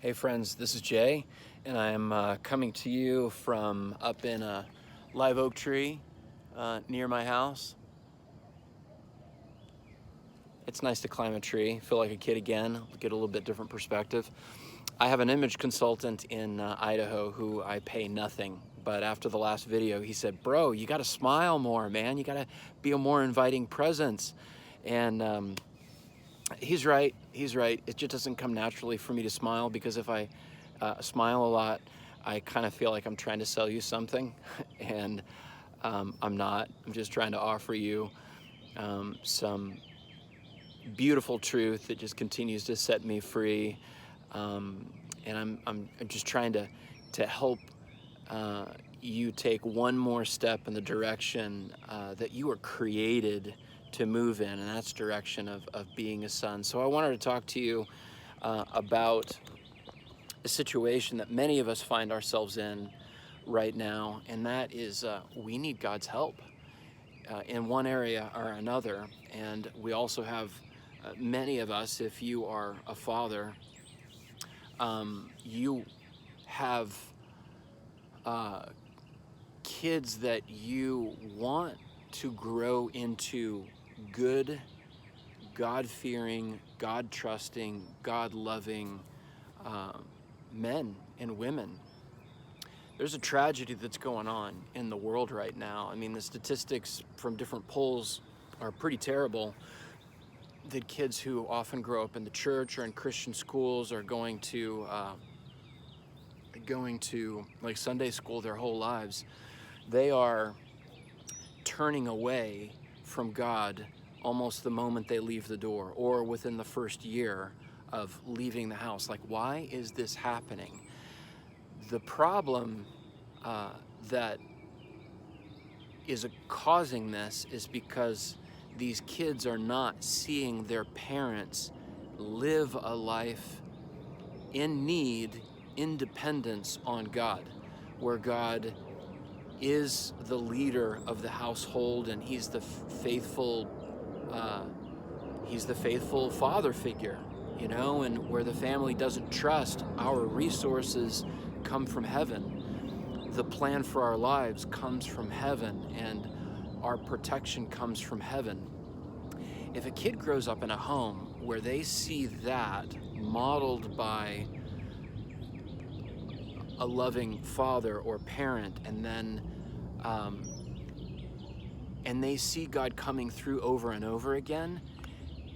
Hey friends, this is Jay, and I'm coming to you from up in a live oak tree near my house. It's nice to climb a tree, feel like a kid again, get a little bit different perspective. I have an image consultant in Idaho who I pay nothing, but after the last video he said, bro, you gotta smile more, man. You gotta be a more inviting presence. And he's right, It just doesn't come naturally for me to smile, because if I smile a lot, I kind of feel like I'm trying to sell you something, and I'm not. I'm just trying to offer you some beautiful truth that just continues to set me free, and I'm just trying to help you take one more step in the direction that you were created to move in, and that's direction of being a son. So I wanted to talk to you about a situation that many of us find ourselves in right now, and that is we need God's help in one area or another. And we also have many of us, if you are a father, you have kids that you want to grow into good, God-fearing, God-trusting, God-loving men and women. There's a tragedy that's going on in the world right now. I mean, the statistics from different polls are pretty terrible, that kids who often grow up in the church or in Christian schools are going to like Sunday school their whole lives. They are turning away from God almost the moment they leave the door, or within the first year of leaving the house. Like, why is this happening? The problem that is causing this is because these kids are not seeing their parents live a life in need, in dependence on God, where God is the leader of the household, and he's the faithful father figure, and where the family doesn't trust our resources come from heaven. The plan for our lives comes from heaven, and our protection comes from heaven. If a kid grows up in a home where they see that modeled by a loving father or parent, and then and they see God coming through over and over again,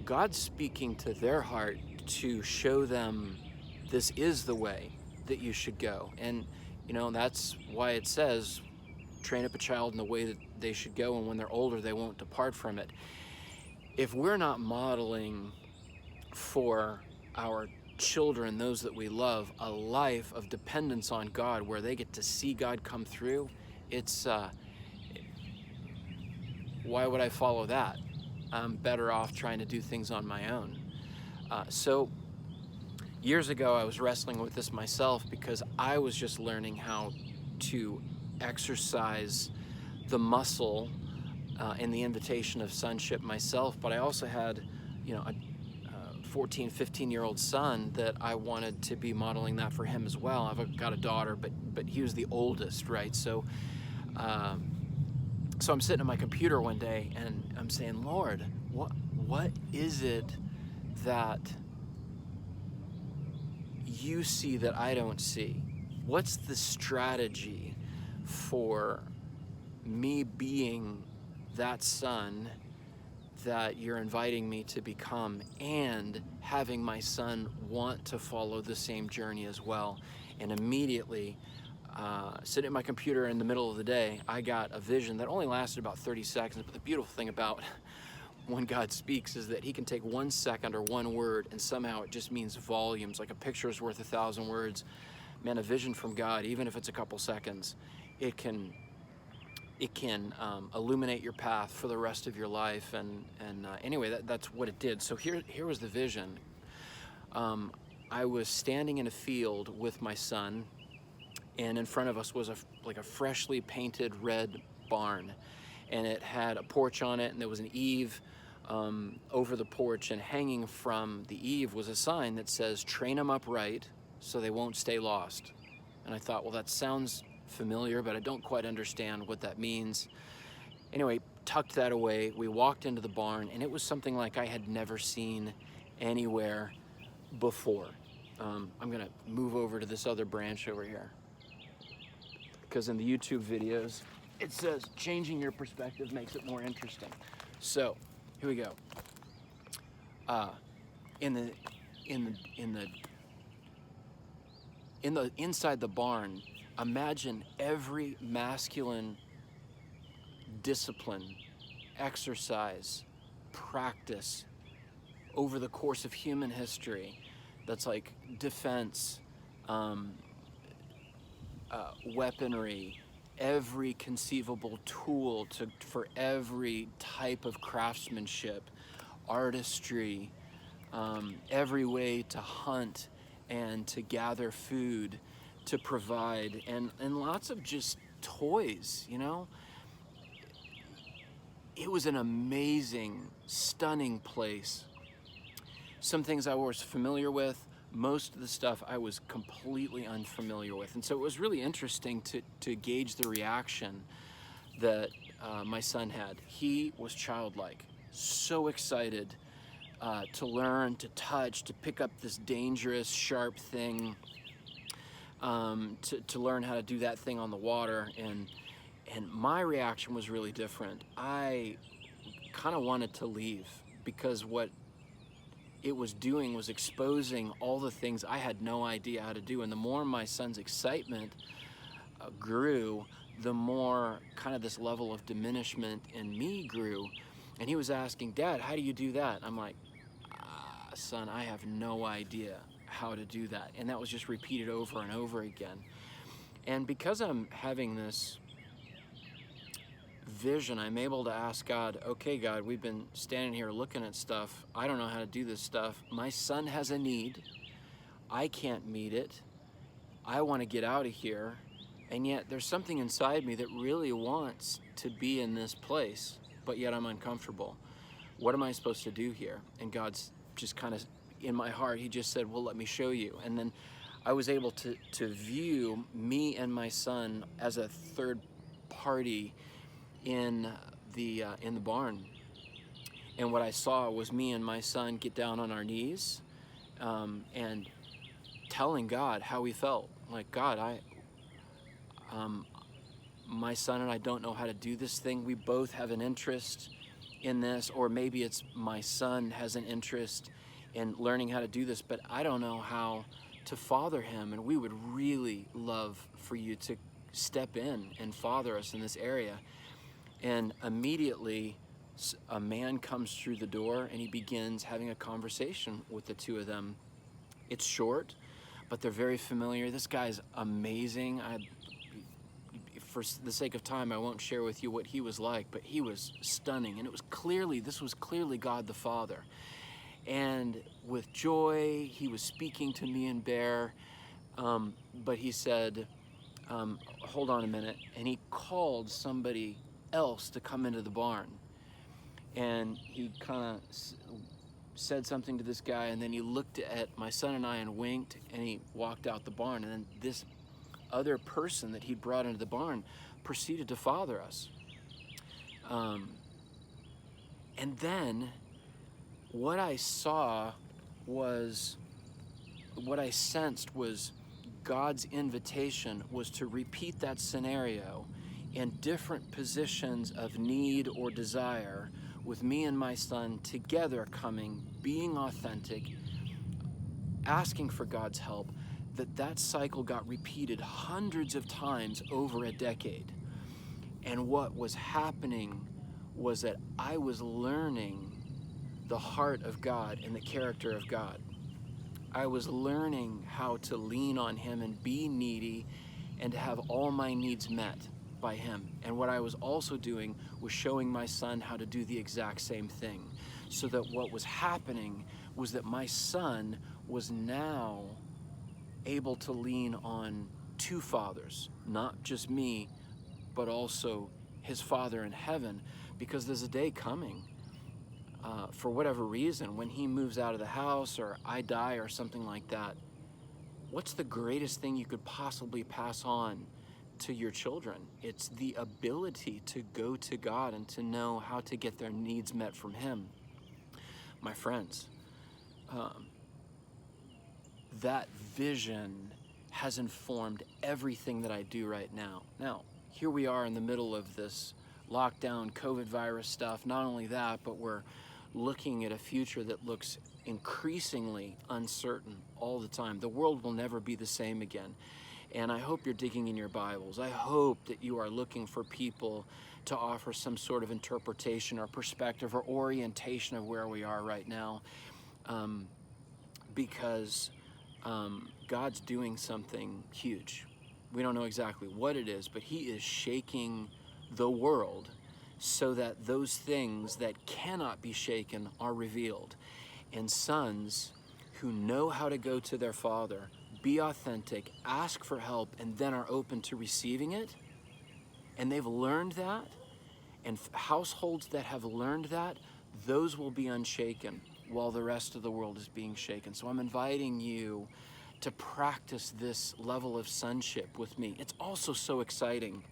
God's speaking to their heart to show them this is the way that you should go. And that's why it says, train up a child in the way that they should go, and when they're older they won't depart from it. If we're not modeling for our children, those that we love, a life of dependence on God where they get to see God come through, it's why would I follow that? I'm better off trying to do things on my own. So years ago, I was wrestling with this myself, because I was just learning how to exercise the muscle and the invitation of sonship myself. But I also had, a 14, 15-year-old son that I wanted to be modeling that for him as well. I've got a daughter, but he was the oldest, right? So I'm sitting at my computer one day and I'm saying, Lord, what is it that you see that I don't see? What's the strategy for me being that son that you're inviting me to become, and having my son want to follow the same journey as well? And immediately, sitting at my computer in the middle of the day, I got a vision that only lasted about 30 seconds. But the beautiful thing about when God speaks is that he can take 1 second or one word, and somehow it just means volumes. Like a picture is worth 1,000 words. Man, a vision from God, even if it's a couple seconds, it can illuminate your path for the rest of your life. And anyway, that's what it did. So here was the vision. I was standing in a field with my son, and in front of us was a freshly painted red barn, and it had a porch on it, and there was an eave over the porch, and hanging from the eave was a sign that says, train them upright, so they won't stay lost. And I thought, well, that sounds familiar, but I don't quite understand what that means. Anyway, tucked that away. We walked into the barn, and it was something like I had never seen anywhere before. I'm gonna move over to this other branch over here, because in the YouTube videos, it says changing your perspective makes it more interesting. So here we go. Inside the barn, imagine every masculine discipline, exercise, practice over the course of human history. That's like defense, weaponry, every conceivable tool for every type of craftsmanship, artistry, every way to hunt and to gather food, to provide, and lots of just toys, you know? It was an amazing, stunning place. Some things I was familiar with, most of the stuff I was completely unfamiliar with. And so it was really interesting to gauge the reaction that my son had. He was childlike, so excited to learn, to touch, to pick up this dangerous, sharp thing, to learn how to do that thing on the water. And my reaction was really different. I kind of wanted to leave, because what it was doing was exposing all the things I had no idea how to do. And the more my son's excitement grew, the more kind of this level of diminishment in me grew. And he was asking, Dad, how do you do that? I'm like, son, I have no idea how to do that. And that was just repeated over and over again. And because I'm having this vision, I'm able to ask God, okay, God, we've been standing here looking at stuff. I don't know how to do this stuff. My son has a need. I can't meet it. I want to get out of here. And yet there's something inside me that really wants to be in this place, but yet I'm uncomfortable. What am I supposed to do here? And God's just kind of in my heart, he just said, well, let me show you. And then I was able to view me and my son as a third party in the barn. And what I saw was me and my son get down on our knees and telling God how we felt. Like, God, my son and I don't know how to do this thing. We both have an interest in this, or maybe it's my son has an interest in learning how to do this, but I don't know how to father him. And we would really love for you to step in and father us in this area. And immediately a man comes through the door and he begins having a conversation with the two of them. It's short, but they're very familiar. This guy's amazing. For the sake of time, I won't share with you what he was like, but he was stunning. And this was clearly God the Father. And with joy, he was speaking to me and Bear, but he said, hold on a minute. And he called somebody else to come into the barn. And he kind of said something to this guy, and then he looked at my son and I and winked, and he walked out the barn. And then this other person that he'd brought into the barn proceeded to father us. And then what I sensed was God's invitation was to repeat that scenario in different positions of need or desire, with me and my son together coming, being authentic, asking for God's help. That cycle got repeated hundreds of times over a decade. And what was happening was that I was learning the heart of God and the character of God. I was learning how to lean on him and be needy and to have all my needs met by him. And what I was also doing was showing my son how to do the exact same thing. So that what was happening was that my son was now able to lean on two fathers, not just me, but also his Father in heaven, because there's a day coming, for whatever reason, when he moves out of the house or I die or something like that, what's the greatest thing you could possibly pass on to your children? It's the ability to go to God and to know how to get their needs met from Him. My friends, that vision has informed everything that I do right now. Now, here we are in the middle of this lockdown, COVID virus stuff. Not only that, but we're looking at a future that looks increasingly uncertain all the time. The world will never be the same again. And I hope you're digging in your Bibles. I hope that you are looking for people to offer some sort of interpretation or perspective or orientation of where we are right now. Because God's doing something huge. We don't know exactly what it is, but He is shaking the world so that those things that cannot be shaken are revealed. And sons who know how to go to their father, be authentic, ask for help, and then are open to receiving it, and they've learned that, and households that have learned that, those will be unshaken while the rest of the world is being shaken. So I'm inviting you to practice this level of sonship with me. It's also so exciting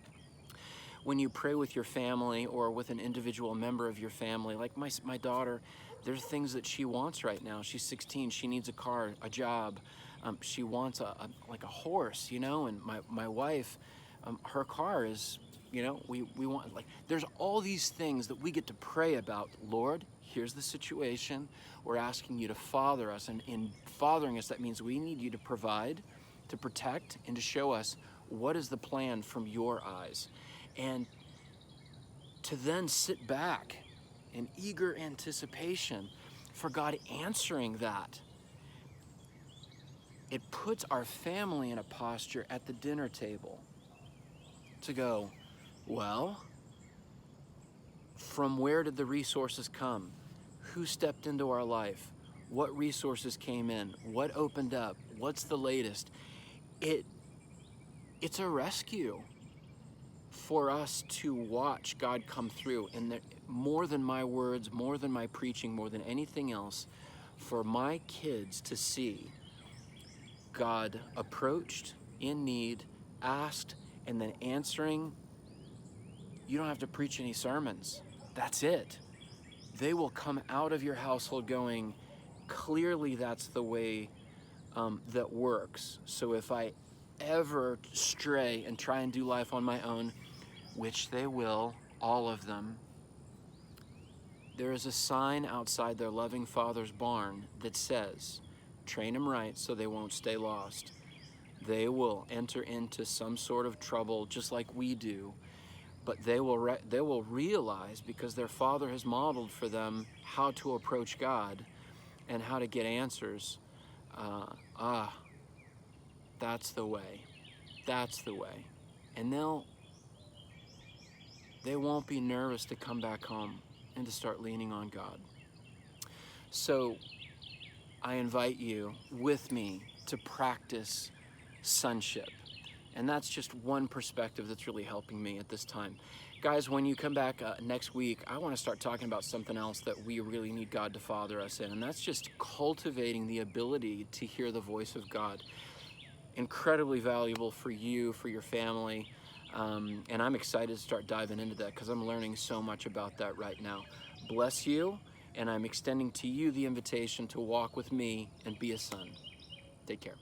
when you pray with your family or with an individual member of your family. Like my daughter, there's things that she wants right now. She's 16, she needs a car, a job. She wants like a horse, you know, and my wife, her car is, you know, we want, like, there's all these things that we get to pray about. Lord, here's the situation. We're asking you to father us. And in fathering us, that means we need you to provide, to protect, and to show us what is the plan from your eyes. And to then sit back in eager anticipation for God answering that. It puts our family in a posture at the dinner table to go, well, from where did the resources come? Who stepped into our life? What resources came in? What opened up? What's the latest? It's a rescue for us to watch God come through. And more than my words, more than my preaching, more than anything else, for my kids to see God approached, in need, asked, and then answering. You don't have to preach any sermons. That's it. They will come out of your household going, clearly that's the way that works. So if I ever stray and try and do life on my own, which they will, all of them, there is a sign outside their loving Father's barn that says, train them right so they won't stay lost. They will enter into some sort of trouble just like we do, but they will realize, because their Father has modeled for them how to approach God and how to get answers. That's the way. That's the way. And they won't be nervous to come back home and to start leaning on God. So I invite you with me to practice sonship. And that's just one perspective that's really helping me at this time. Guys, when you come back next week, I want to start talking about something else that we really need God to father us in, and that's just cultivating the ability to hear the voice of God. Incredibly valuable for you, for your family, and I'm excited to start diving into that because I'm learning so much about that right now. Bless you, and I'm extending to you the invitation to walk with me and be a son. Take care.